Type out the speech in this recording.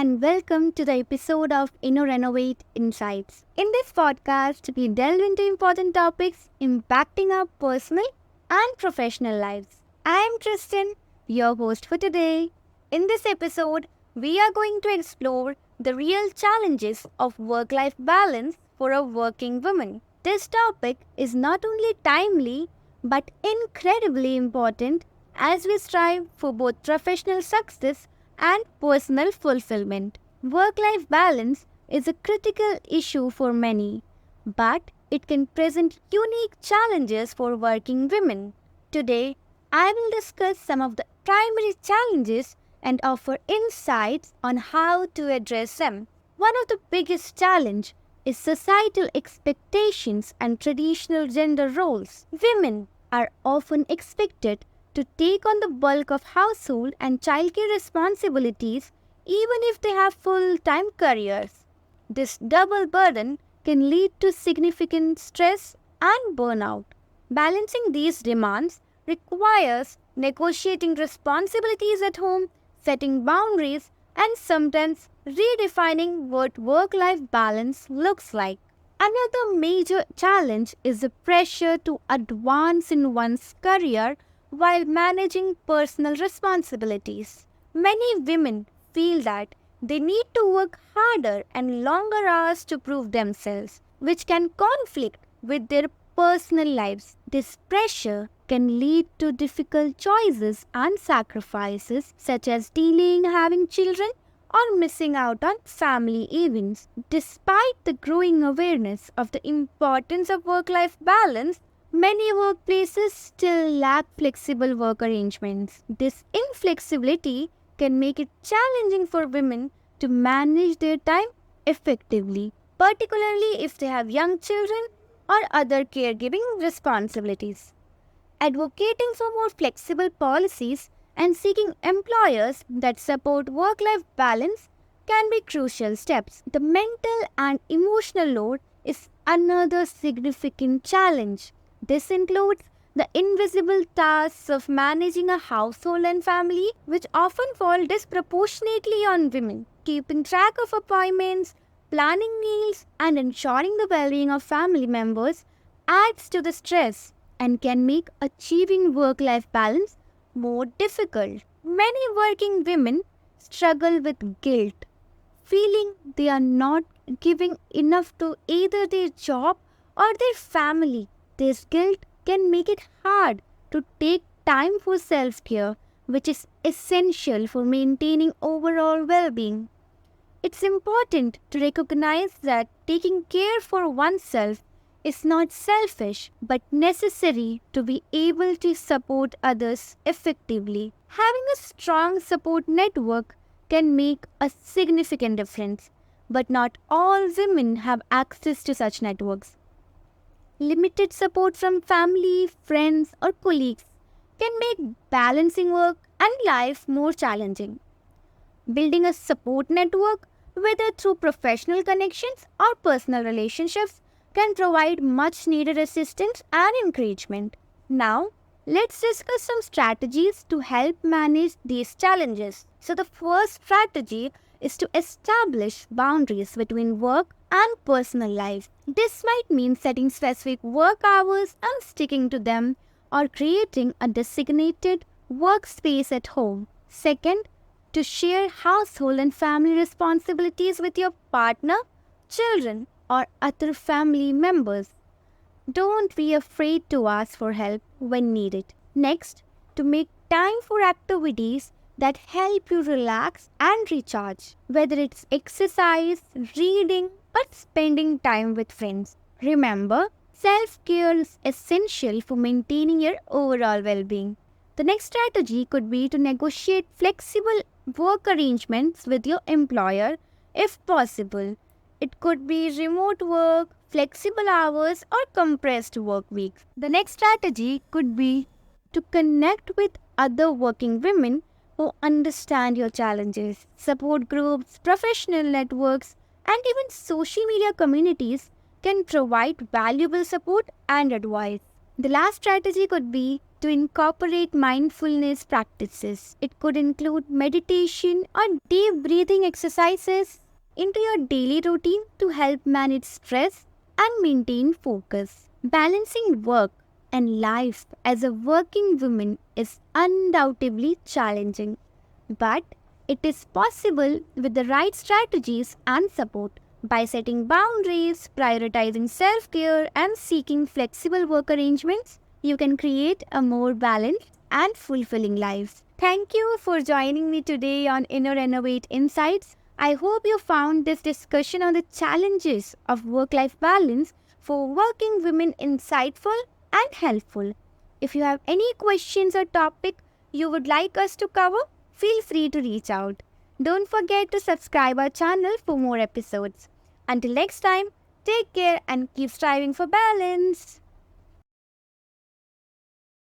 and welcome to the episode of InnoRenovate Insights. In this podcast, we delve into important topics impacting our personal and professional lives. I am Tristan, your host for today. In this episode, we are going to explore the real challenges of work-life balance for a working woman. This topic is not only timely but incredibly important as we strive for both professional success and personal fulfillment. Work-life balance is a critical issue for many, but it can present unique challenges for working women. Today, I will discuss some of the primary challenges and offer insights on how to address them. One of the biggest challenges is societal expectations and traditional gender roles. Women are often expected to take on the bulk of household and childcare responsibilities even if they have full-time careers. This double burden can lead to significant stress and burnout. Balancing these demands requires negotiating responsibilities at home, setting boundaries, and sometimes redefining what work-life balance looks like. Another major challenge is the pressure to advance in one's career while managing personal responsibilities. Many women feel that they need to work harder and longer hours to prove themselves, which can conflict with their personal lives. This pressure can lead to difficult choices and sacrifices, such as delaying having children or missing out on family events. Despite the growing awareness of the importance of work-life balance, many workplaces still lack flexible work arrangements. This inflexibility can make it challenging for women to manage their time effectively, particularly if they have young children or other caregiving responsibilities. Advocating for more flexible policies and seeking employers that support work-life balance can be crucial steps. The mental and emotional load is another significant challenge. This includes the invisible tasks of managing a household and family, which often fall disproportionately on women. Keeping track of appointments, planning meals, and ensuring the well-being of family members adds to the stress and can make achieving work-life balance more difficult. Many working women struggle with guilt, feeling they are not giving enough to either their job or their family. This guilt can make it hard to take time for self-care, which is essential for maintaining overall well-being. It's important to recognize that taking care for oneself is not selfish but necessary to be able to support others effectively. Having a strong support network can make a significant difference, but not all women have access to such networks. Limited support from family, friends, or colleagues can make balancing work and life more challenging. Building a support network, whether through professional connections or personal relationships, can provide much needed assistance and encouragement. Now, let's discuss some strategies to help manage these challenges. So, the first strategy is to establish boundaries between work and personal life. This might mean setting specific work hours and sticking to them, or creating a designated workspace at home. Second, to share household and family responsibilities with your partner, children, or other family members. Don't be afraid to ask for help when needed. Next, to make time for activities that help you relax and recharge, whether it's exercise, reading, or spending time with friends. Remember, self-care is essential for maintaining your overall well-being. The next strategy could be to negotiate flexible work arrangements with your employer if possible. It could be remote work, flexible hours, or compressed work weeks. The next strategy could be to connect with other working women who understand your challenges. Support groups, professional networks, and even social media communities can provide valuable support and advice. The last strategy could be to incorporate mindfulness practices. It could include meditation or deep breathing exercises into your daily routine to help manage stress and maintain focus. Balancing work and life as a working woman is undoubtedly challenging, but it is possible with the right strategies and support. By setting boundaries, prioritizing self care, and seeking flexible work arrangements, you can create a more balanced and fulfilling life. Thank you for joining me today on Inner Renovate Insights. I hope you found this discussion on the challenges of work life balance for working women insightful and helpful. If you have any questions or topic you would like us to cover, feel free to reach out. Don't forget to subscribe our channel for more episodes. Until next time, take care and keep striving for balance.